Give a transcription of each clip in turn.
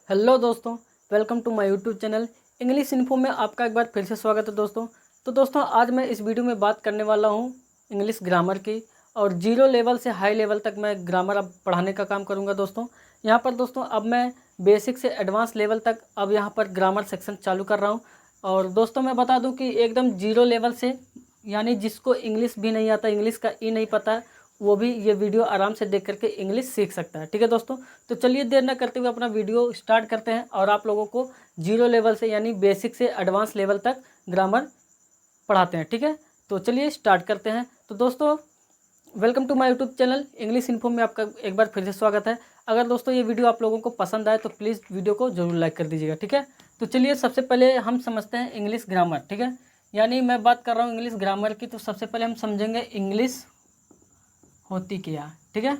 Hello दोस्तों, welcome to my YouTube channel English info में आपका एक बार फिर से स्वागत है दोस्तों। तो दोस्तों आज मैं इस वीडियो में बात करने वाला हूँ इंग्लिश ग्रामर की। और जीरो लेवल से हाई लेवल तक मैं ग्रामर अब पढ़ाने का काम करूँगा दोस्तों। यहाँ पर दोस्तों अब मैं बेसिक से एडवांस लेवल तक अब यहाँ पर ग्रामर सेक्शन चालू कर रहा हूँ। और दोस्तों मैं बता दूँ कि एकदम जीरो लेवल से, यानी जिसको इंग्लिश भी नहीं आता, इंग्लिश का ई नहीं पता, वो भी ये वीडियो आराम से देख करके इंग्लिश सीख सकता है। ठीक है दोस्तों, तो चलिए देर न करते हुए अपना वीडियो स्टार्ट करते हैं और आप लोगों को जीरो लेवल से यानी बेसिक से एडवांस लेवल तक ग्रामर पढ़ाते हैं। ठीक है, तो चलिए स्टार्ट करते हैं। तो दोस्तों welcome to my YouTube channel English info में आपका एक बार फिर से स्वागत है। अगर दोस्तों ये वीडियो आप लोगों को पसंद आए तो प्लीज़ वीडियो को जरूर लाइक कर दीजिएगा। ठीक है, तो चलिए सबसे पहले हम समझते हैं इंग्लिश ग्रामर। ठीक है, यानी मैं बात कर रहा हूँ इंग्लिश ग्रामर की, तो सबसे पहले हम समझेंगे इंग्लिश होती क्या। ठीक है,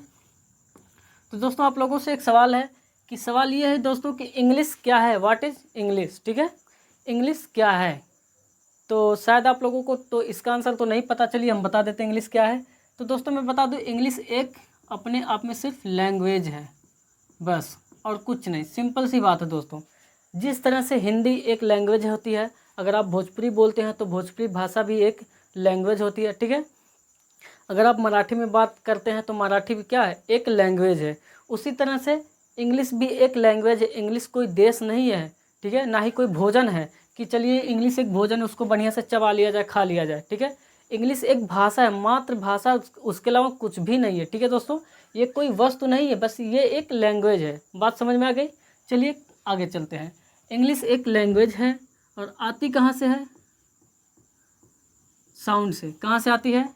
तो दोस्तों आप लोगों से एक सवाल है कि सवाल ये है दोस्तों कि इंग्लिश क्या है, व्हाट इज़ इंग्लिश। ठीक है, इंग्लिश क्या है, तो शायद आप लोगों को तो इसका आंसर तो नहीं पता। चलिए हम बता देते हैं इंग्लिश क्या है। तो दोस्तों मैं बता दूं, इंग्लिश एक अपने आप में सिर्फ लैंग्वेज है, बस, और कुछ नहीं। सिंपल सी बात है दोस्तों। जिस तरह से हिंदी एक लैंग्वेज होती है, अगर आप भोजपुरी बोलते हैं तो भोजपुरी भाषा भी एक लैंग्वेज होती है। ठीक है, अगर आप मराठी में बात करते हैं तो मराठी भी क्या है, एक लैंग्वेज है। उसी तरह से इंग्लिश भी एक लैंग्वेज है। इंग्लिश कोई देश नहीं है, ठीक है, ना ही कोई भोजन है कि चलिए इंग्लिश एक भोजन है, उसको बढ़िया से चबा लिया जाए, खा लिया जाए। ठीक है, इंग्लिश एक भाषा है, मात्र भाषा, उसके अलावा कुछ भी नहीं है। ठीक है दोस्तों, ये कोई वस्तु नहीं है, बस ये एक लैंग्वेज है। बात समझ में आ गई? चलिए आगे चलते हैं। इंग्लिश एक लैंग्वेज है और आती कहाँ से है? साउंड से। कहाँ से आती है?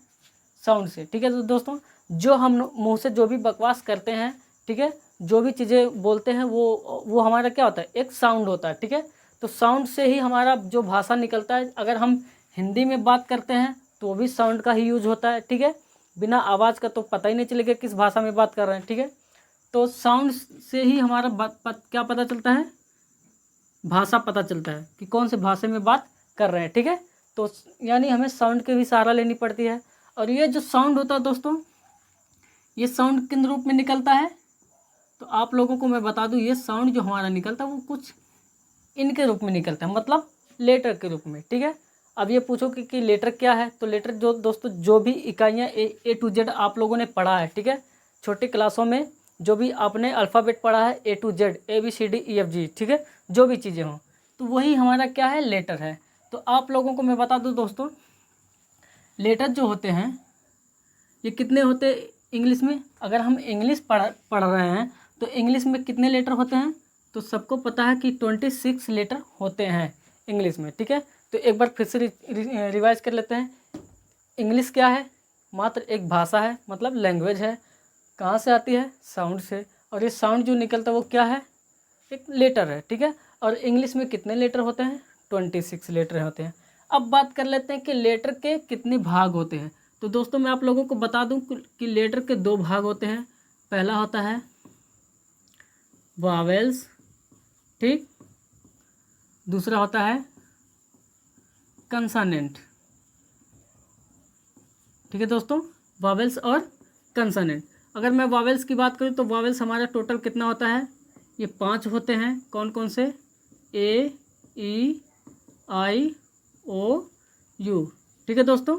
साउंड से। ठीक है, तो दोस्तों जो हम मुंह से जो भी बकवास करते हैं, ठीक है, जो भी चीज़ें बोलते हैं वो हमारा क्या होता है, एक साउंड होता है। ठीक है, तो साउंड से ही हमारा जो भाषा निकलता है। अगर हम हिंदी में बात करते हैं तो भी साउंड का ही यूज होता है। ठीक है, बिना आवाज़ का तो पता ही नहीं चलेगा किस भाषा में बात कर रहे हैं। ठीक है, तो साउंड से ही हमारा क्या पता चलता है, भाषा पता चलता है कि कौन से भाषा में बात कर रहे हैं। ठीक है, तो यानी हमें साउंड की भी सहारा लेनी पड़ती है। और ये जो साउंड होता है दोस्तों, ये साउंड किन रूप में निकलता है, तो आप लोगों को मैं बता दूं, ये साउंड जो हमारा निकलता है वो कुछ इनके रूप में निकलता है, मतलब लेटर के रूप में। ठीक है, अब ये पूछो कि लेटर क्या है, तो लेटर जो दोस्तों जो भी इकाइयाँ ए टू जेड आप लोगों ने पढ़ा है, ठीक है, छोटी क्लासों में जो भी आपने अल्फ़ाबेट पढ़ा है, ए टू जेड, ABCD EFG, ठीक है, जो भी चीज़ें हों, तो वही हमारा क्या है, लेटर है। तो आप लोगों को मैं बता दूँ दोस्तों, लेटर जो होते हैं ये कितने होते हैं इंग्लिश में। अगर हम इंग्लिश पढ़ रहे हैं तो इंग्लिश में कितने लेटर होते हैं, तो सबको पता है कि 26 लेटर होते हैं इंग्लिश में। ठीक है, तो एक बार फिर से रिवाइज कर लेते हैं। इंग्लिश क्या है, मात्र एक भाषा है, मतलब लैंग्वेज है। कहाँ से आती है, साउंड से। और ये साउंड जो निकलता है वो क्या है, एक लेटर है। ठीक है, और इंग्लिश में कितने लेटर होते हैं, 26 लेटर होते हैं। अब बात कर लेते हैं कि लेटर के कितने भाग होते हैं। तो दोस्तों मैं आप लोगों को बता दूं कि लेटर के दो भाग होते हैं। पहला होता है वावेल्स, ठीक, दूसरा होता है कंसोनेंट। ठीक है दोस्तों, वावेल्स और कंसोनेंट। अगर मैं वावेल्स की बात करूं तो वावेल्स हमारा टोटल कितना होता है, ये 5 होते हैं। कौन कौन से, A E I O U। ठीक है दोस्तों,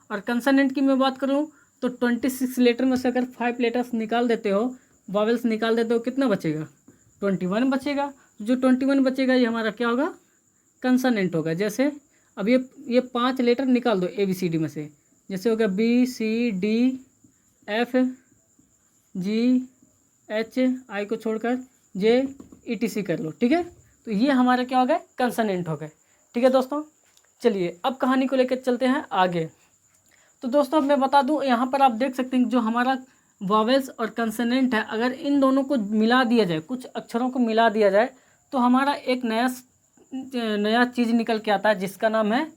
और कंसोनेंट की मैं बात करूं तो 26 लेटर में से अगर 5 लेटर्स निकाल देते हो, वावेल्स निकाल देते हो, कितना बचेगा, 21 बचेगा। जो 21 बचेगा ये हमारा क्या होगा, कंसोनेंट होगा। जैसे अब ये 5 लेटर निकाल दो ABCD में से, जैसे हो गया BCDFGH, I को छोड़कर JETC कर लो। ठीक है, तो ये हमारा क्या हो गया, कंसोनेंट हो गए। ठीक है दोस्तों, चलिए अब कहानी को लेकर चलते हैं आगे। तो दोस्तों अब मैं बता दूं, यहाँ पर आप देख सकते हैं जो हमारा वॉवेल्स और कंसोनेंट है, अगर इन दोनों को मिला दिया जाए, कुछ अक्षरों को मिला दिया जाए, तो हमारा एक नया चीज़ निकल के आता है जिसका नाम है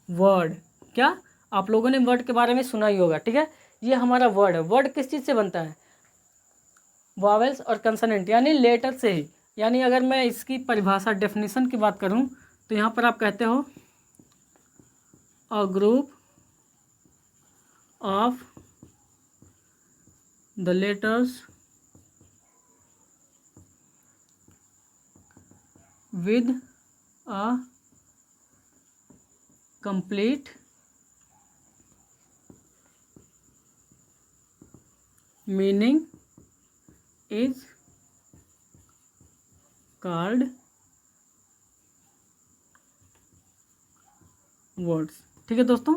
वर्ड। क्या आप लोगों ने वर्ड के बारे में सुना ही होगा। ठीक है, ये हमारा वर्ड है। वर्ड किस चीज़ से बनता है, वॉवेल्स और कंसोनेंट यानी लेटर से ही। यानी अगर मैं इसकी परिभाषा डेफिनेशन की बात करूं तो यहाँ पर आप कहते हो अ group of the letters with a complete meaning is called words. ठीक है दोस्तों,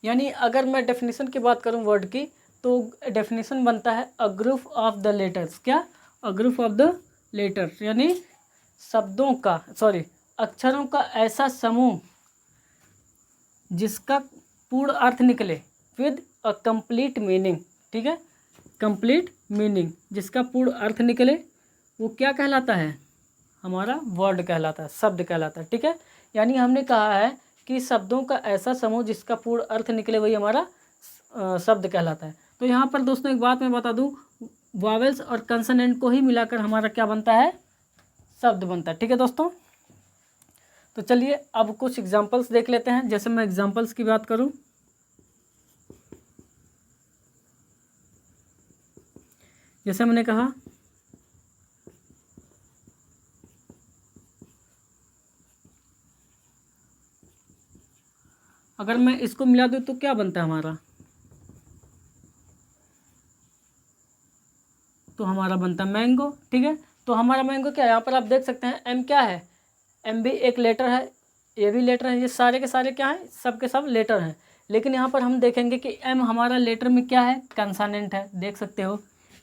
यानी अगर मैं डेफिनेशन की बात करूं वर्ड की, तो डेफिनेशन बनता है a group of the letters. क्या? A group of the letters, यानी अक्षरों का ऐसा समूह जिसका पूर्ण अर्थ निकले, विद अ कंप्लीट मीनिंग। ठीक है, कंप्लीट मीनिंग, जिसका पूर्ण अर्थ निकले, वो क्या कहलाता है? हमारा वर्ड कहलाता है, शब्द कहलाता है। ठीक है, यानी हमने कहा है कि शब्दों का ऐसा समूह जिसका पूर्ण अर्थ निकले वही हमारा शब्द कहलाता है। तो यहाँ पर दोस्तों एक बात मैं बता दूँ, वॉवेल्स और कंसोनेंट को ही मिलाकर हमारा क्या बनता है? शब्द बनता है। ठीक है दोस्तों, तो चलिए अब कुछ एग्जांपल्स देख लेते हैं। जैसे मैं एग्जांपल्स की बात करूं, जैसे मैंने कहा अगर मैं इसको मिला दूं तो क्या बनता है हमारा? तो हमारा बनता है मैंगो। ठीक है, तो हमारा मैंगो क्या है? यहाँ पर आप देख सकते हैं एम क्या है? एम भी एक लेटर है, ए भी लेटर है, ये सारे के सारे क्या हैं? सब के सब लेटर हैं। लेकिन यहाँ पर हम देखेंगे कि एम हमारा लेटर में क्या है? कंसोनेंट है, देख सकते हो।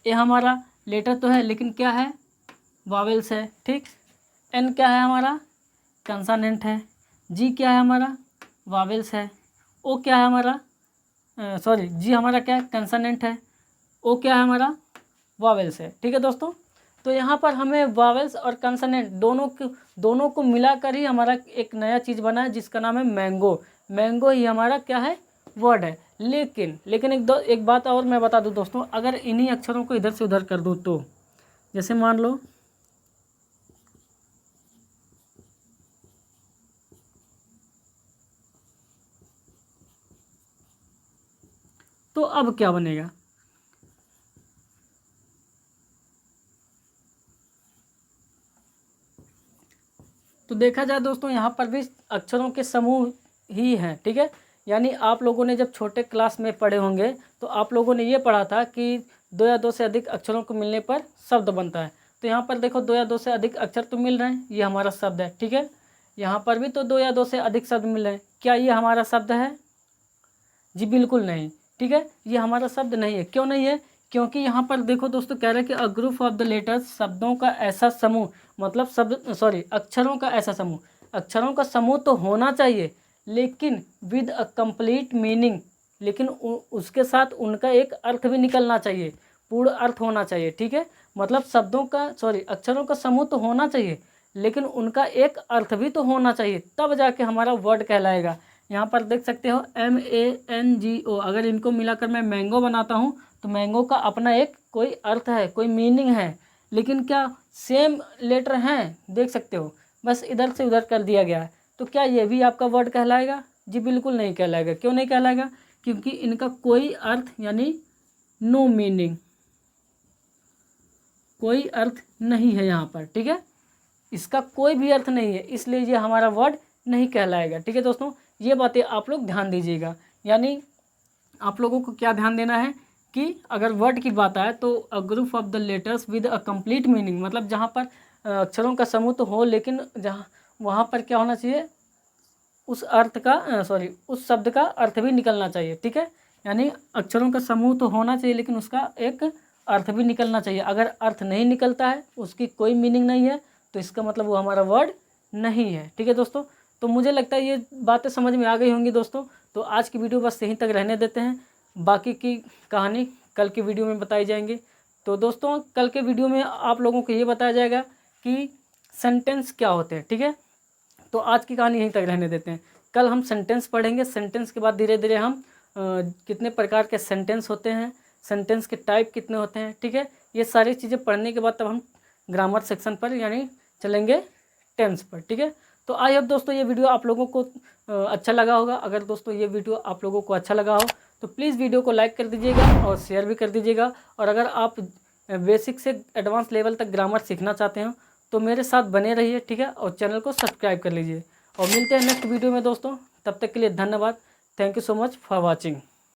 ए हमारा लेटर तो है लेकिन क्या है? वॉवेल्स है। ठीक, एन क्या है हमारा? कंसोनेंट है। जी क्या है हमारा? वॉवेल्स है। ओ क्या है हमारा? जी हमारा क्या है? कंसोनेंट है। ओ क्या है हमारा? वॉवेल्स है। ठीक है दोस्तों, तो यहाँ पर हमें वॉवेल्स और कंसोनेंट दोनों को मिलाकर ही हमारा एक नया चीज़ बना है जिसका नाम है मैंगो। मैंगो ही हमारा क्या है? वर्ड है। लेकिन एक बात और मैं बता दूं दोस्तों, अगर इन्हीं अक्षरों को इधर से उधर कर दूं तो, जैसे मान लो तो अब क्या बनेगा? तो देखा जाए दोस्तों, यहाँ पर भी अक्षरों के समूह ही हैं। ठीक है, यानी आप लोगों ने जब छोटे क्लास में पढ़े होंगे तो आप लोगों ने ये पढ़ा था कि दो या दो से अधिक अक्षरों को मिलने पर शब्द बनता है। तो यहाँ पर देखो दो या दो से अधिक अक्षर तो मिल रहे हैं, ये हमारा शब्द है। ठीक है, यहाँ पर भी तो दो या दो से अधिक शब्द मिल रहे हैं, क्या ये हमारा शब्द है? जी बिल्कुल नहीं। ठीक है, ये हमारा शब्द नहीं है। क्यों नहीं है? क्योंकि यहाँ पर देखो दोस्तों कह रहे हैं कि अ ग्रुप ऑफ द लेटर्स, शब्दों का ऐसा समूह, मतलब अक्षरों का ऐसा समूह। अक्षरों का समूह तो होना चाहिए लेकिन विद अ कंप्लीट मीनिंग, लेकिन उसके साथ उनका एक अर्थ भी निकलना चाहिए, पूर्ण अर्थ होना चाहिए। ठीक है, मतलब अक्षरों का समूह तो होना चाहिए लेकिन उनका एक अर्थ भी तो होना चाहिए, तब जाके हमारा वर्ड कहलाएगा। यहाँ पर देख सकते हो MANGO, अगर इनको मिलाकर मैं मैंगो बनाता हूँ तो मैंगो का अपना एक कोई अर्थ है, कोई मीनिंग है, लेकिन क्या सेम लेटर हैं? देख सकते हो, बस इधर से उधर कर दिया गया है। तो क्या ये भी आपका वर्ड कहलाएगा? जी बिल्कुल नहीं कहलाएगा। क्यों नहीं कहलाएगा? क्योंकि इनका कोई अर्थ यानी नो मीनिंग, कोई अर्थ नहीं है यहाँ पर। ठीक है, इसका कोई भी अर्थ नहीं है, इसलिए ये हमारा वर्ड नहीं कहलाएगा। ठीक है दोस्तों, ये बातें आप लोग ध्यान दीजिएगा। यानी आप लोगों को क्या ध्यान देना है कि अगर वर्ड की बात आए तो अ group of the letters with a complete meaning, मतलब जहाँ पर अक्षरों का समूह तो हो लेकिन जहाँ वहाँ पर क्या होना चाहिए? उस शब्द का अर्थ भी निकलना चाहिए। ठीक है, यानी अक्षरों का समूह तो होना चाहिए लेकिन उसका एक अर्थ भी निकलना चाहिए। अगर अर्थ नहीं निकलता है, उसकी कोई मीनिंग नहीं है, तो इसका मतलब वो हमारा वर्ड नहीं है। ठीक है दोस्तों, तो मुझे लगता है ये बातें समझ में आ गई होंगी दोस्तों। तो आज की वीडियो बस यहीं तक रहने देते हैं, बाकी की कहानी कल की वीडियो में बताई जाएंगी। तो दोस्तों कल के वीडियो में आप लोगों को ये बताया जाएगा कि सेंटेंस क्या होते हैं। ठीक है, तो आज की कहानी यहीं तक रहने देते हैं, कल हम सेंटेंस पढ़ेंगे। सेंटेंस के बाद धीरे धीरे हम कितने प्रकार के सेंटेंस होते हैं, सेंटेंस के टाइप कितने होते हैं। ठीक है, ये सारी चीज़ें पढ़ने के बाद तब हम ग्रामर सेक्शन पर यानी चलेंगे टेंस पर। ठीक है, तो आई होप दोस्तों ये वीडियो आप लोगों को अच्छा लगा होगा। अगर दोस्तों ये वीडियो आप लोगों को अच्छा लगा हो तो प्लीज़ वीडियो को लाइक कर दीजिएगा और शेयर भी कर दीजिएगा। और अगर आप बेसिक से एडवांस लेवल तक ग्रामर सीखना चाहते हो तो मेरे साथ बने रहिए, ठीक है, और चैनल को सब्सक्राइब कर लीजिए। और मिलते हैं नेक्स्ट वीडियो में दोस्तों, तब तक के लिए धन्यवाद। Thank you so much for watching.